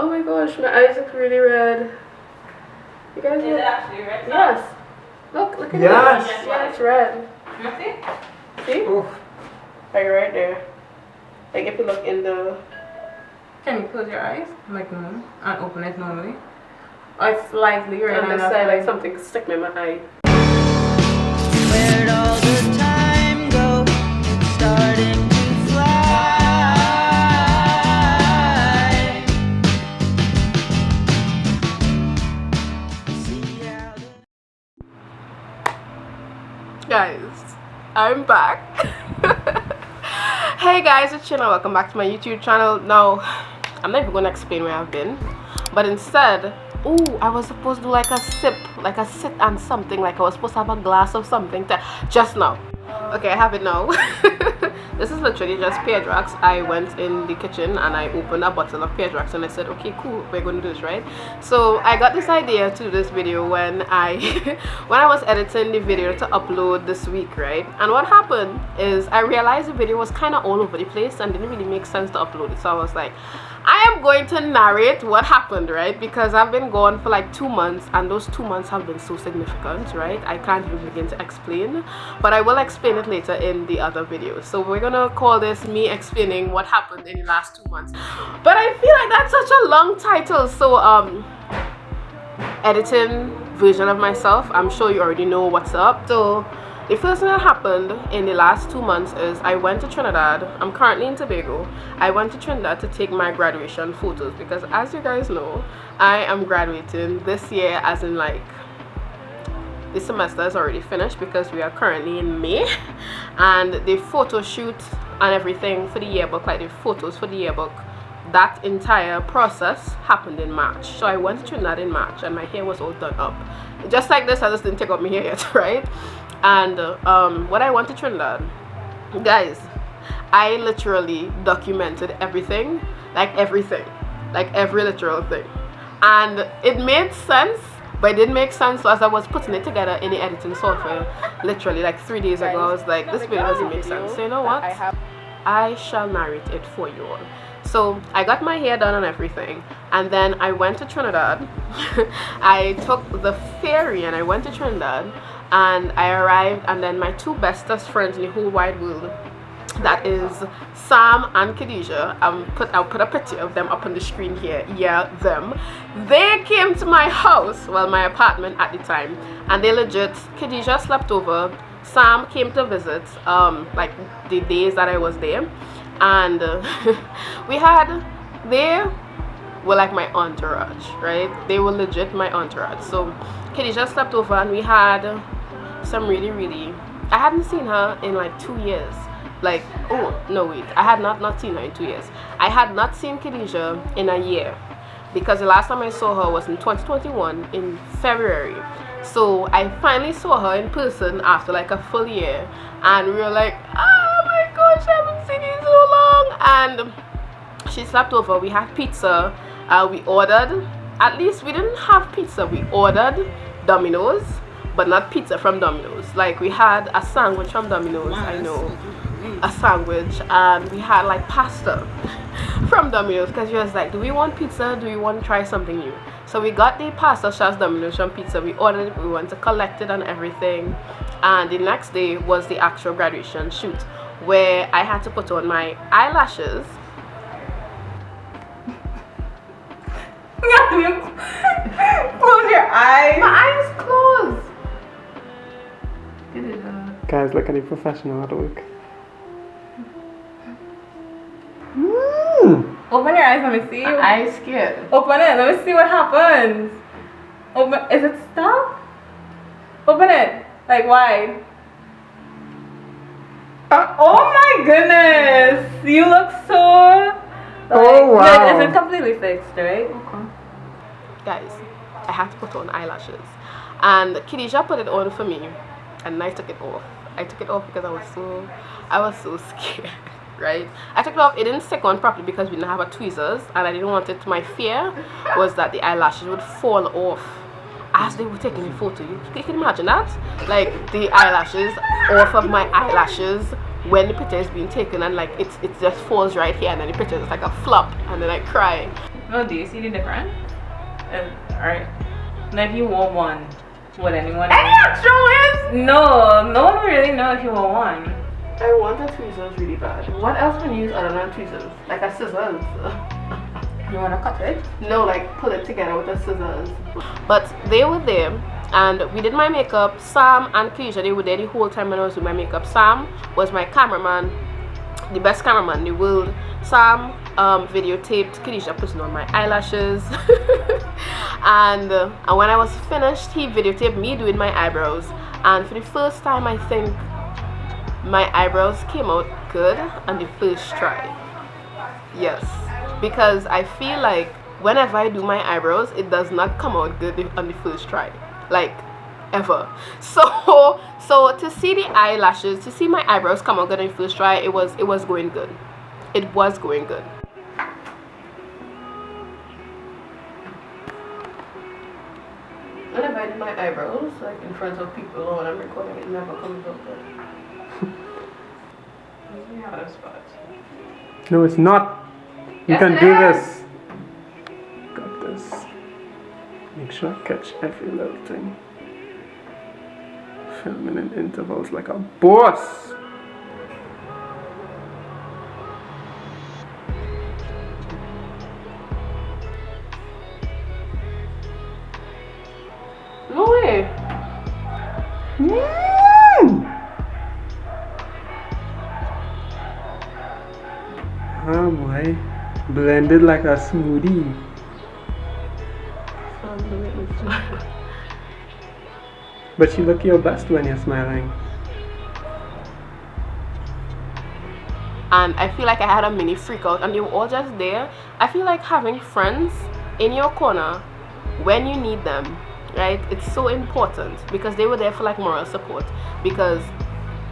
Oh my gosh, my eyes look really red. You guys Is it actually red? Yes. Look at Yes. it. Yeah, it's red. See? Oh. Like right there. Like if you look in the... Can you close your eyes? Like normal. And open it normally. Or it's slightly right on the side, like something stuck me in my eye. Where'd all the time go? It's starting to fly. See how Guys, I'm back. Hey guys, it's Chino. Welcome back to my YouTube channel. Now, I'm not even gonna explain where I've been, but instead, I was supposed to do like a sit and something, like I was supposed to have a glass of something just now. Okay, I have it now. This is literally just pear drugs. I went in the kitchen and I opened a bottle of pear drugs and I said, okay, cool, we're going to do this, right? So I got this idea to do this video when I when I was editing the video to upload this week, right? And what happened is I realized the video was kind of all over the place and didn't really make sense to upload it. So I was like, I am going to narrate what happened, right? Because I've been gone for like 2 months and those 2 months have been so significant, right? I can't even begin to explain, but I will explain it later in the other video. So we're gonna call this me explaining what happened in the last 2 months. But I feel like that's such a long title. So editing version of myself, I'm sure you already know what's up. So the first thing that happened in the last 2 months is I went to Trinidad. I'm currently in Tobago. I went to Trinidad to take my graduation photos because, as you guys know, I am graduating this year, as in like this semester is already finished because we are currently in May, and the photo shoot and everything for the yearbook, like the photos for the yearbook, that entire process happened in March. So I went to Trinidad in March and my hair was all done up. Just like this, I just didn't take out my hair yet, right? And when I went to Trinidad, guys, I literally documented everything, like every literal thing. And it made sense, but it didn't make sense. So as I was putting it together in the editing software, literally like 3 days ago, I was like, this video doesn't make sense. So you know what? I shall narrate it for you all. So I got my hair done and everything, and then I went to Trinidad. I took the ferry and I went to Trinidad, and I arrived, and then my two bestest friends in the whole wide world, that is Sam and Khadijah, I'll put a picture of them up on the screen here. Yeah, them. They came to my house, well, my apartment at the time, and they legit, Khadijah slept over, Sam came to visit like the days that I was there, and they were like my entourage, right? They were legit my entourage. So Khadijah slept over and we had some really, I hadn't seen her in like 2 years. Like, oh no, wait, I had not seen her in 2 years. I had not seen Khadijah in a year because the last time I saw her was in 2021 in February. So I finally saw her in person after like a full year, and we were like, oh my gosh, I haven't seen you in so long. And she slept over. We had pizza. We ordered, at least we didn't have pizza, we ordered Domino's, but not pizza from Domino's. Like, we had a sandwich from Domino's. Wow, I know, a sandwich, and we had like pasta from Domino's because she was like, do we want pizza, do we want to try something new? So we got the pasta sauce Domino's from pizza, we ordered it, we went to collect it and everything, and the next day was the actual graduation shoot where I had to put on my eyelashes. Close your eyes. My eyes closed. Guys, look at the professional at work. Open your eyes, let me see. My eyes scared. Open it, let me see what happens. Open, is it stuck? Open it, like wide. Oh my goodness, you look so... Oh wow. Is it completely fixed, right? Okay. Guys, I had to put on eyelashes, and Khadijah put it on for me, and I took it off. I took it off because I was so scared, right? I took it off. It didn't stick on properly because we didn't have a tweezers, and I didn't want it. My fear was that the eyelashes would fall off as they were taking the photo. You can imagine that, like the eyelashes off of my eyelashes when the picture is being taken, and like it just falls right here, and then the picture is like a flop, and then I cry. No, do you see the difference? Alright. Now if you wore one, would anyone? Any extra ways? No, no one really know if you wore one. I want a tweezers really bad. What else can you use other than tweezers? Like a scissors. You wanna cut it? No, like pull it together with a scissors. But they were there and we did my makeup. Sam and Keisha, they were there the whole time when I was doing my makeup. Sam was my cameraman, the best cameraman in the world. Sam videotaped Keisha putting on my eyelashes. and when I was finished, he videotaped me doing my eyebrows. And for the first time, I think my eyebrows came out good on the first try. Yes, because I feel like whenever I do my eyebrows, it does not come out good on the first try, like ever. So to see the eyelashes, to see my eyebrows come out good on the first try, it was going good. It was going good. Whenever I do my eyebrows, like in front of people or when I'm recording, it never comes out good. No, it's not. You Yes, can it do is. this. Got this. Make sure I catch every little thing. Filming in intervals like a boss. No way. Oh boy. Blended like a smoothie. But you look your best when you're smiling. And I feel like I had a mini freak out and they were all just there. I feel like having friends in your corner when you need them, right? It's so important because they were there for like moral support. Because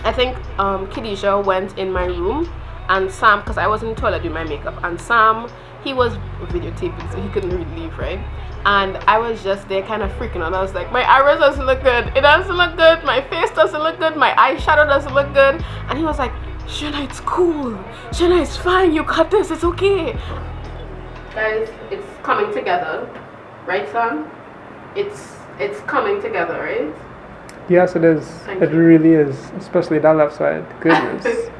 I think Khadijah went in my room and Sam, because I was in the toilet doing my makeup, and Sam, he was videotaping so he couldn't really leave, right? And I was just there kind of freaking out. I was like, my eyebrows doesn't look good, it doesn't look good, my face doesn't look good, my eyeshadow doesn't look good. And he was like, Shana, it's cool, Shana, it's fine, you got this, it's okay. Guys, it's coming together, right, Sam? It's coming together, right? Yes, it is. Thank It you. really is. Especially that left side. Goodness.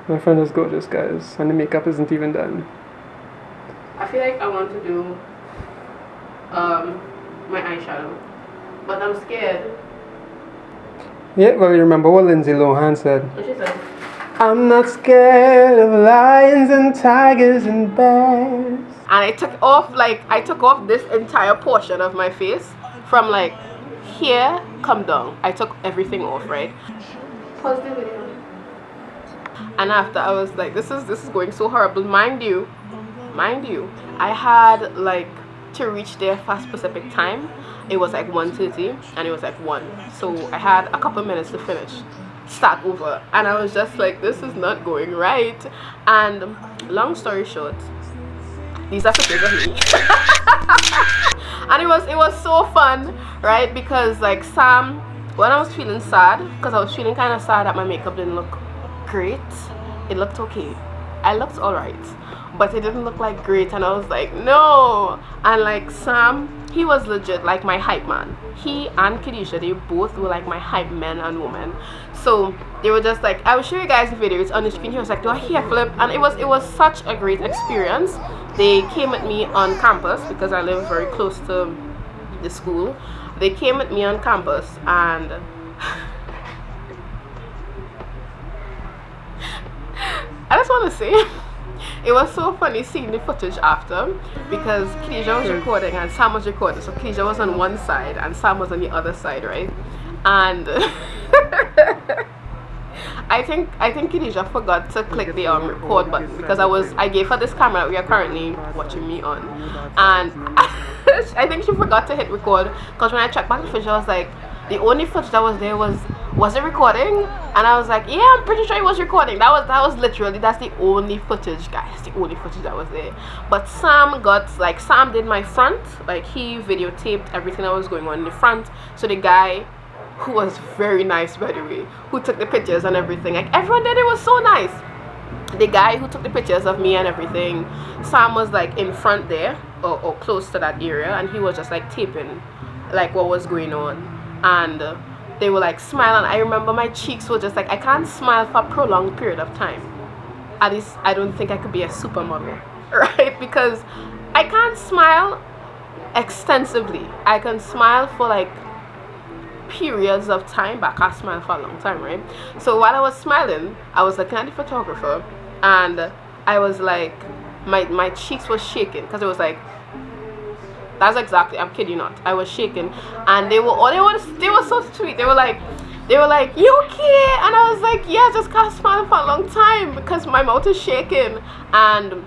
My friend is gorgeous, guys. And the makeup isn't even done. I feel like I want to do my eyeshadow, but I'm scared. Yeah, well, you remember what Lindsay Lohan said? What she said? I'm not scared of lions and tigers and bears. And I took off this entire portion of my face from like here come down. I took everything off, right? Pause the video. And after I was like, this is going so horrible. Mind you, I had like to reach there for a specific time. It was like 1:30 and it was like 1. So I had a couple minutes to finish. Start over. And I was just like, this is not going right. And long story short, these are pictures of me. And it was so fun, right? Because like Sam, when I was feeling sad, because I was feeling kind of sad that my makeup didn't look great, it looked okay, I looked alright, but it didn't look like great. And I was like, no. And like Sam, he was legit like my hype man. He and Khadijah, they both were like my hype men and women. So they were just like, I will show you guys the video, it's on the screen. He was like, do a hair flip, and it was such a great experience. They came at me on campus because I live very close to the school. They came at me on campus, and I just want to say, it was so funny seeing the footage after, because Khadijah was recording and Sam was recording. So Khadijah was on one side and Sam was on the other side, right? And I think Khadijah forgot to click the record button, because I gave her this camera that we are currently watching me on, and I think she forgot to hit record, because when I checked back the footage, I was like, the only footage that was there was it recording? And I was like, yeah, I'm pretty sure it was recording. That was literally, that's the only footage, guys, the only footage that was there. But Sam did my front, like he videotaped everything that was going on in the front. So the guy, who was very nice by the way, who took the pictures and everything, like everyone did, it was so nice. the guy who took the pictures of me and everything, Sam was like in front there or close to that area, and he was just like taping like what was going on, and they were like smiling. I remember my cheeks were just like, I can't smile for a prolonged period of time. At least I don't think I could be a supermodel, right? Because I can't smile extensively. I can smile for like periods of time, but I can't smile for a long time, right? So while I was smiling, I was looking at the photographer, and I was like, my cheeks were shaking, because it was like, that's exactly, I'm kidding you not, I was shaking, and they were so sweet. They were like, you okay? And I was like, yeah, I just can't smile for a long time because my mouth is shaking. And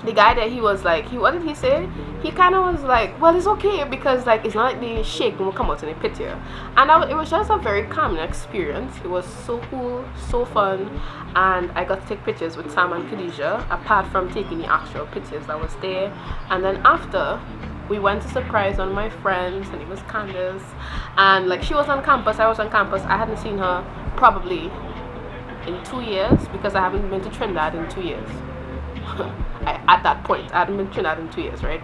the guy there, he was like, what did he say? He kind of was like, well, it's okay, because like it's not like the shaking will come out in a picture. And it was just a very calming experience. It was so cool, so fun, and I got to take pictures with Sam and Khadijah, apart from taking the actual pictures that was there. And then after, we went to surprise one of my friends. Her name was Candace, and like she was on campus, I was on campus. I hadn't seen her probably in 2 years, because I haven't been to Trinidad in 2 years. At that point, I hadn't been to Trinidad in 2 years, right?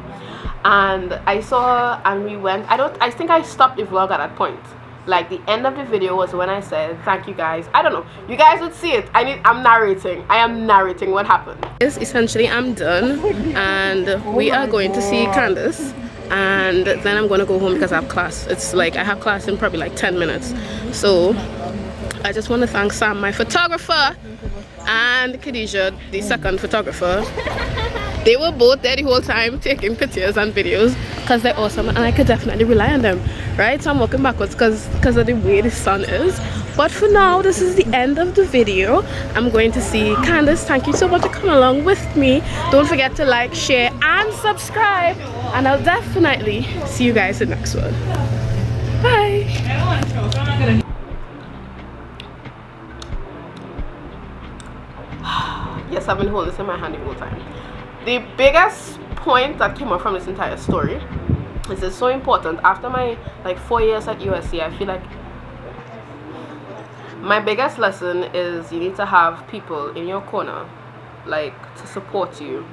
And I saw her, and we went. I think I stopped the vlog at that point. Like the end of the video was when I said thank you guys. I don't know, you guys would see it. I'm narrating. I am narrating what happened. Essentially, I'm done, and we are going to see Candace, and then I'm going to go home because I have class. It's like I have class in probably like 10 minutes. So I just want to thank Sam, my photographer, and Khadijah, the second photographer. They were both there the whole time taking pictures and videos, because they're awesome, and I could definitely rely on them, right? So I'm walking backwards because of the way the sun is. But for now, this is the end of the video. I'm going to see Candace. Thank you so much for coming along with me. Don't forget to like, share, and subscribe, and I'll definitely see you guys in the next one. Bye. Yes, I've been holding this in my hand the whole time. The biggest point that came up from this entire story is it's so important. After my like 4 years at USC, I feel like my biggest lesson is you need to have people in your corner, like to support you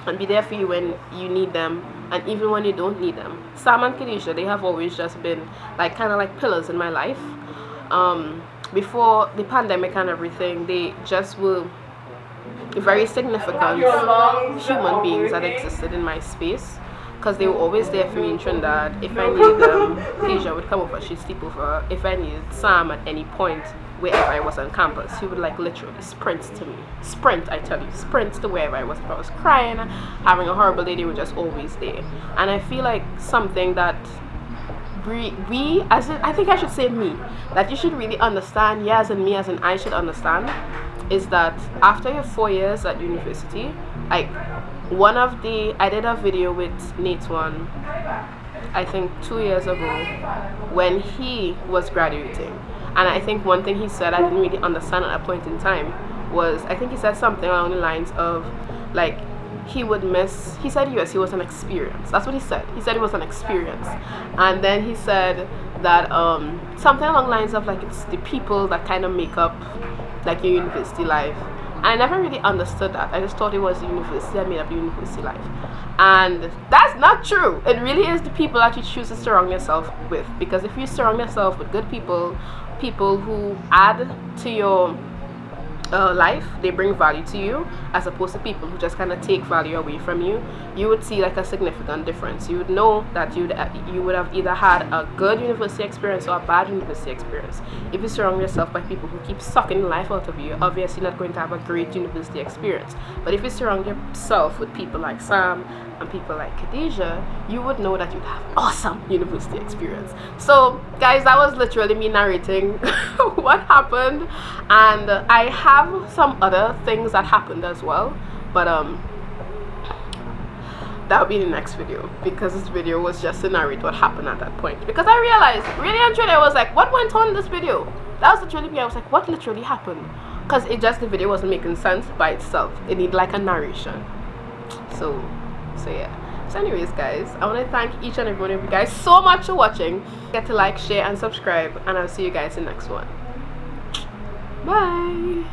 and be there for you when you need them, and even when you don't need them. Sam and Khadijah, they have always just been like kind of like pillars in my life. Before the pandemic and everything, they just were very significant human beings that existed in my space, because they were always there for me in Trinidad. If I needed them, Khadijah would come over, she'd sleep over. If I needed Sam at any point wherever I was on campus, he would like literally sprint to me. Sprint, I tell you, sprint to wherever I was. If I was crying, having a horrible day, they were just always there. And I feel like something that I think I should say me, that you should really understand, yeah, as in me, as in I should understand, is that after your 4 years at university, like I did a video with Nate one, I think 2 years ago, when he was graduating, and I think one thing he said I didn't really understand at that point in time was, I think he said something along the lines of like he said USC was an experience. That's what he said. He said it was an experience. And then he said that something along the lines of like it's the people that kind of make up like your university life. And I never really understood that. I just thought it was the university that made up your university life. And that's not true. It really is the people that you choose to surround yourself with. Because if you surround yourself with good people, people who add to your life, they bring value to you, as opposed to people who just kind of take value away from you, you would see like a significant difference. You would know that you would have either had a good university experience or a bad university experience. If you surround yourself by people who keep sucking the life out of you, obviously you're not going to have a great university experience. But if you surround yourself with people like Sam and people like Khadijah, you would know that you'd have awesome university experience. So guys, that was literally me narrating what happened, and I have some other things that happened as well, but that'll be the next video, because this video was just to narrate what happened at that point. Because I realized really and truly, I was like, what went on in this video? That was literally me. I was like, what literally happened? Because the video wasn't making sense by itself. It needed like a narration. So yeah. So anyways guys, I want to thank each and every one of you guys so much for watching. Get to like, share, and subscribe, and I'll see you guys in the next one. Bye.